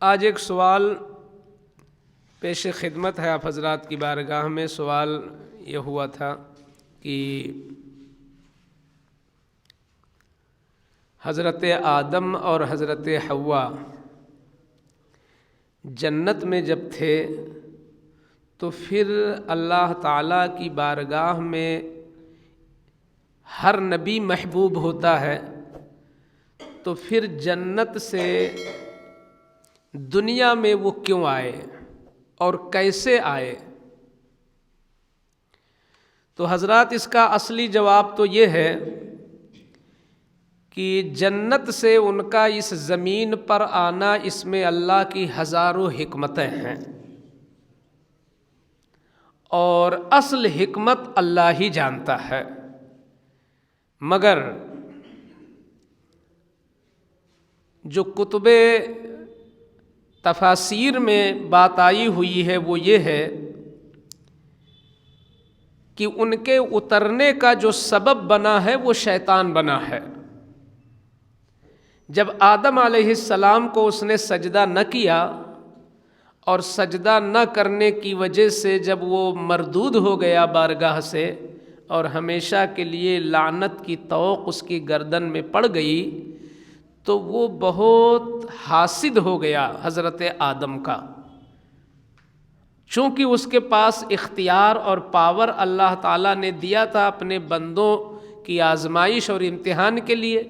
آج ایک سوال پیش خدمت ہے آپ حضرات کی بارگاہ میں۔ سوال یہ ہوا تھا کہ حضرت آدم اور حضرت حوا جنت میں جب تھے تو پھر اللہ تعالیٰ کی بارگاہ میں ہر نبی محبوب ہوتا ہے، تو پھر جنت سے دنیا میں وہ کیوں آئے اور کیسے آئے؟ تو حضرات اس کا اصلی جواب تو یہ ہے کہ جنت سے ان کا اس زمین پر آنا، اس میں اللہ کی ہزاروں حکمتیں ہیں، اور اصل حکمت اللہ ہی جانتا ہے۔ مگر جو کتب تفاسیر میں بات آئی ہوئی ہے وہ یہ ہے کہ ان کے اترنے کا جو سبب بنا ہے وہ شیطان بنا ہے۔ جب آدم علیہ السلام کو اس نے سجدہ نہ کیا، اور سجدہ نہ کرنے کی وجہ سے جب وہ مردود ہو گیا بارگاہ سے، اور ہمیشہ کے لیے لعنت کی طوق اس کی گردن میں پڑ گئی، تو وہ بہت حاسد ہو گیا حضرت آدم کا، چونکہ اس کے پاس اختیار اور پاور اللہ تعالیٰ نے دیا تھا اپنے بندوں کی آزمائش اور امتحان کے لیے،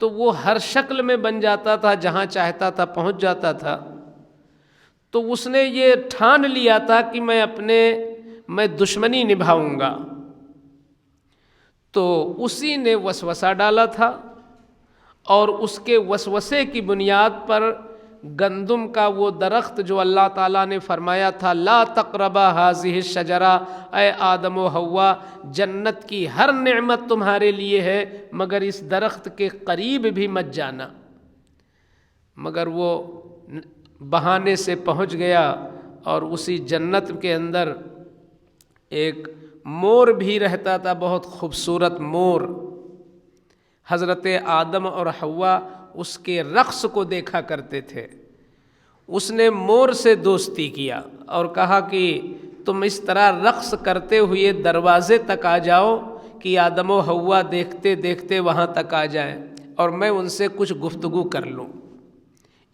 تو وہ ہر شکل میں بن جاتا تھا، جہاں چاہتا تھا پہنچ جاتا تھا۔ تو اس نے یہ ٹھان لیا تھا کہ میں دشمنی نبھاؤں گا، تو اسی نے وسوسہ ڈالا تھا، اور اس کے وسوسے کی بنیاد پر گندم کا وہ درخت جو اللہ تعالیٰ نے فرمایا تھا لا تقربا هذه الشجرہ، اے آدم و حوا جنت کی ہر نعمت تمہارے لیے ہے مگر اس درخت کے قریب بھی مت جانا، مگر وہ بہانے سے پہنچ گیا، اور اسی جنت کے اندر ایک مور بھی رہتا تھا، بہت خوبصورت مور۔ حضرت آدم اور حوا اس کے رقص کو دیکھا کرتے تھے۔ اس نے مور سے دوستی کیا اور کہا کہ تم اس طرح رقص کرتے ہوئے دروازے تک آ جاؤ کہ آدم و حوا دیکھتے دیکھتے وہاں تک آ جائیں، اور میں ان سے کچھ گفتگو کر لوں۔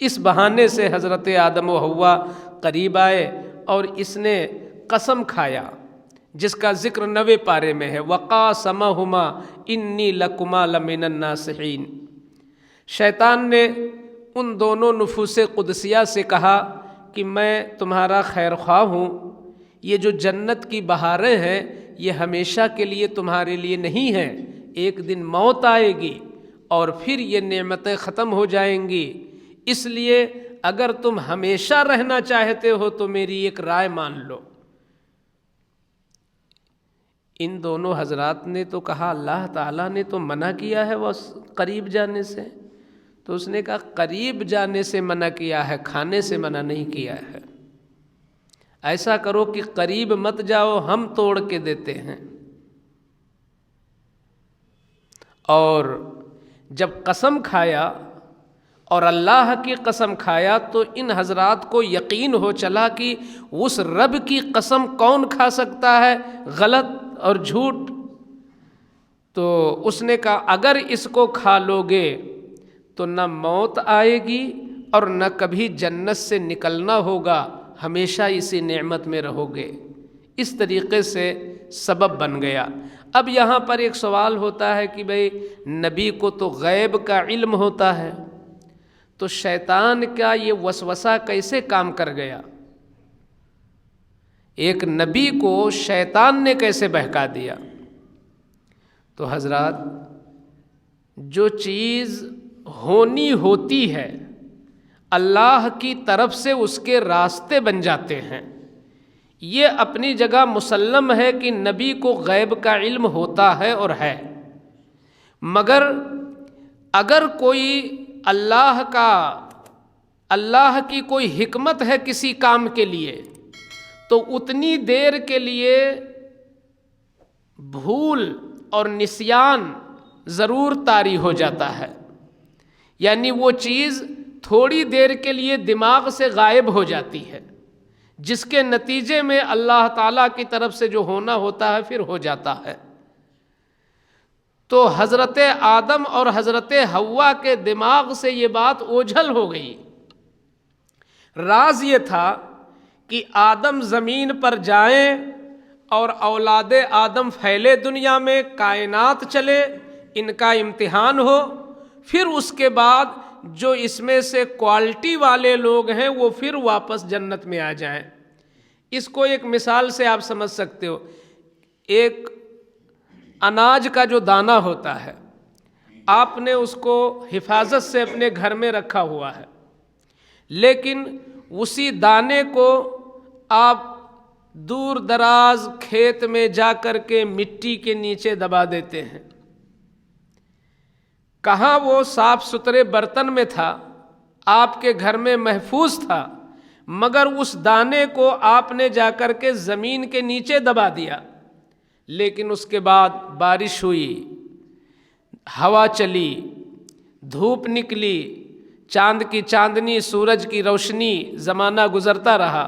اس بہانے سے حضرت آدم و حوا قریب آئے، اور اس نے قسم کھایا جس کا ذکر 9ویں پارے میں ہے، وَقَاسَمَهُمَا إِنِّي لَكُمَا لَمِنَ النَّاصِحِينَ۔ شیطان نے ان دونوں نفوس قدسیہ سے کہا کہ میں تمہارا خیر خواہ ہوں، یہ جو جنت کی بہاریں ہیں یہ ہمیشہ کے لیے تمہارے لیے نہیں ہیں، ایک دن موت آئے گی اور پھر یہ نعمتیں ختم ہو جائیں گی، اس لیے اگر تم ہمیشہ رہنا چاہتے ہو تو میری ایک رائے مان لو۔ ان دونوں حضرات نے تو کہا اللہ تعالیٰ نے تو منع کیا ہے وہ قریب جانے سے، تو اس نے کہا قریب جانے سے منع کیا ہے، کھانے سے منع نہیں کیا ہے۔ ایسا کرو کہ قریب مت جاؤ، ہم توڑ کے دیتے ہیں۔ اور جب قسم کھایا اور اللہ کی قسم کھایا تو ان حضرات کو یقین ہو چلا کہ اس رب کی قسم کون کھا سکتا ہے غلط اور جھوٹ۔ تو اس نے کہا اگر اس کو کھا لو گے تو نہ موت آئے گی اور نہ کبھی جنت سے نکلنا ہوگا، ہمیشہ اسی نعمت میں رہو گے۔ اس طریقے سے سبب بن گیا۔ اب یہاں پر ایک سوال ہوتا ہے کہ بھئی نبی کو تو غیب کا علم ہوتا ہے، تو شیطان کا یہ وسوسہ کیسے کام کر گیا؟ ایک نبی کو شیطان نے کیسے بہکا دیا؟ تو حضرات جو چیز ہونی ہوتی ہے اللہ کی طرف سے اس کے راستے بن جاتے ہیں، یہ اپنی جگہ مسلم ہے کہ نبی کو غیب کا علم ہوتا ہے اور ہے، مگر اگر کوئی اللہ کی کوئی حکمت ہے کسی کام کے لیے، تو اتنی دیر کے لیے بھول اور نسیان ضرور طاری ہو جاتا ہے، یعنی وہ چیز تھوڑی دیر کے لیے دماغ سے غائب ہو جاتی ہے، جس کے نتیجے میں اللہ تعالیٰ کی طرف سے جو ہونا ہوتا ہے پھر ہو جاتا ہے۔ تو حضرت آدم اور حضرت حوا کے دماغ سے یہ بات اوجھل ہو گئی۔ راز یہ تھا کہ آدم زمین پر جائیں اور اولاد آدم پھیلے دنیا میں، کائنات چلے، ان کا امتحان ہو، پھر اس کے بعد جو اس میں سے کوالٹی والے لوگ ہیں وہ پھر واپس جنت میں آ جائیں۔ اس کو ایک مثال سے آپ سمجھ سکتے ہو، ایک اناج کا جو دانہ ہوتا ہے، آپ نے اس کو حفاظت سے اپنے گھر میں رکھا ہوا ہے، لیکن اسی دانے کو آپ دور دراز کھیت میں جا کر کے مٹی کے نیچے دبا دیتے ہیں۔ کہاں وہ صاف ستھرے برتن میں تھا، آپ کے گھر میں محفوظ تھا، مگر اس دانے کو آپ نے جا کر کے زمین کے نیچے دبا دیا، لیکن اس کے بعد بارش ہوئی، ہوا چلی، دھوپ نکلی، چاند کی چاندنی، سورج کی روشنی، زمانہ گزرتا رہا،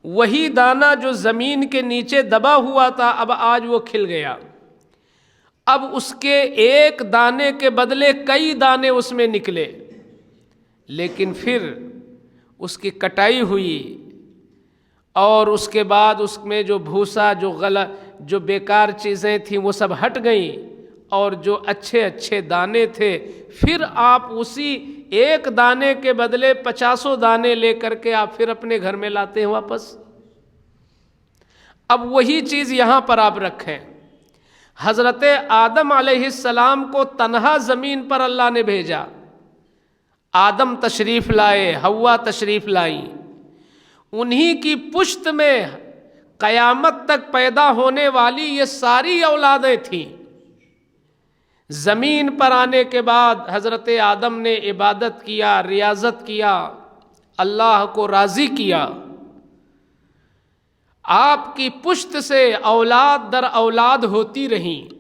وہی دانہ جو زمین کے نیچے دبا ہوا تھا اب آج وہ کھل گیا۔ اب اس کے ایک دانے کے بدلے کئی دانے اس میں نکلے، لیکن پھر اس کی کٹائی ہوئی اور اس کے بعد اس میں جو بھوسا، جو بیکار چیزیں تھیں وہ سب ہٹ گئیں، اور جو اچھے اچھے دانے تھے پھر آپ اسی ایک دانے کے بدلے 50 دانے لے کر کے آپ پھر اپنے گھر میں لاتے ہیں واپس۔ اب وہی چیز یہاں پر آپ رکھیں، حضرت آدم علیہ السلام کو تنہا زمین پر اللہ نے بھیجا، آدم تشریف لائے، حوا تشریف لائیں، انہی کی پشت میں قیامت تک پیدا ہونے والی یہ ساری اولادیں تھیں۔ زمین پر آنے کے بعد حضرت آدم نے عبادت کیا، ریاضت کیا، اللہ کو راضی کیا، آپ کی پشت سے اولاد در اولاد ہوتی رہیں۔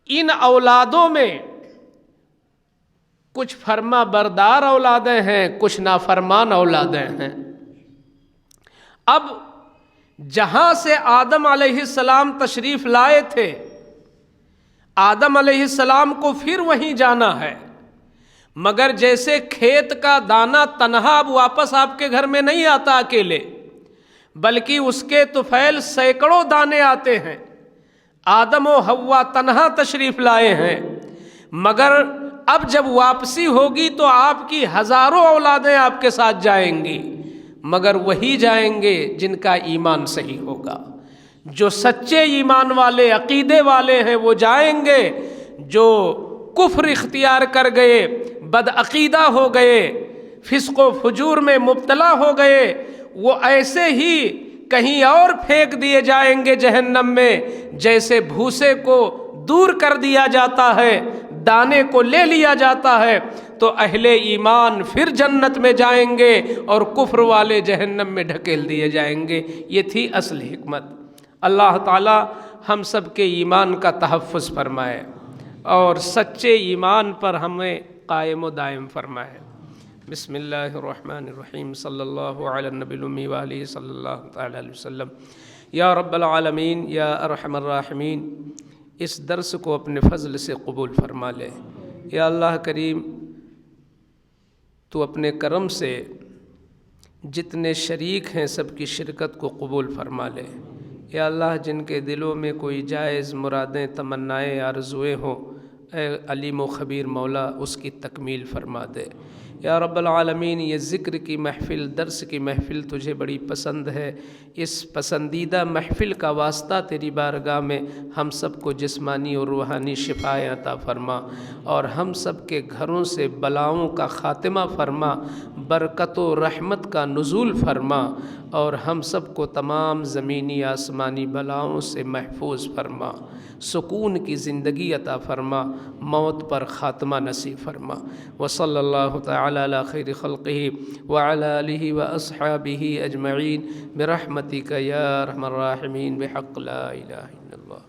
ان اولادوں میں کچھ فرما بردار اولادیں ہیں، کچھ نافرمان اولادیں ہیں۔ اب جہاں سے آدم علیہ السلام تشریف لائے تھے، آدم علیہ السلام کو پھر وہیں جانا ہے، مگر جیسے کھیت کا دانہ تنہا اب واپس آپ کے گھر میں نہیں آتا اکیلے، بلکہ اس کے طفیل سینکڑوں دانے آتے ہیں۔ آدم و حوا تنہا تشریف لائے ہیں، مگر اب جب واپسی ہوگی تو آپ کی ہزاروں اولادیں آپ کے ساتھ جائیں گی، مگر وہی جائیں گے جن کا ایمان صحیح ہوگا۔ جو سچے ایمان والے، عقیدے والے ہیں وہ جائیں گے، جو کفر اختیار کر گئے، بدعقیدہ ہو گئے، فسق و فجور میں مبتلا ہو گئے، وہ ایسے ہی کہیں اور پھینک دیے جائیں گے جہنم میں، جیسے بھوسے کو دور کر دیا جاتا ہے، دانے کو لے لیا جاتا ہے، تو اہل ایمان پھر جنت میں جائیں گے اور کفر والے جہنم میں ڈھکیل دیے جائیں گے۔ یہ تھی اصل حکمت۔ اللہ تعالی ہم سب کے ایمان کا تحفظ فرمائے اور سچے ایمان پر ہمیں قائم و دائم فرمائے۔ بسم اللہ الرحمن الرحیم، صلی اللہ علی النبی الامی وآلہ صلی اللہ تعالی علیہ وسلم۔ یا رب العالمین، یا ارحم الراحمین، اس درس کو اپنے فضل سے قبول فرما لے۔ یا اللہ کریم، تو اپنے کرم سے جتنے شریک ہیں سب کی شرکت کو قبول فرما لے۔ یا اللہ، جن کے دلوں میں کوئی جائز مرادیں، تمنائیں، آرزویں ہوں، اے علیم و خبیر مولا اس کی تکمیل فرما دے۔ یا رب العالمین، یہ ذکر کی محفل، درس کی محفل تجھے بڑی پسند ہے، اس پسندیدہ محفل کا واسطہ تیری بارگاہ میں ہم سب کو جسمانی اور روحانی شفائیں عطا فرما، اور ہم سب کے گھروں سے بلاؤں کا خاتمہ فرما، برکت و رحمت کا نزول فرما، اور ہم سب کو تمام زمینی آسمانی بلاؤں سے محفوظ فرما، سکون کی زندگی عطا فرما، موت پر خاتمہ نصیب فرما۔ وصلی اللہ تعالی علی خیر خلقہ وعلی آلہ واصحابہ اجمعین برحمتک یا ارحم الراحمین بحق لا الہ الا اللہ۔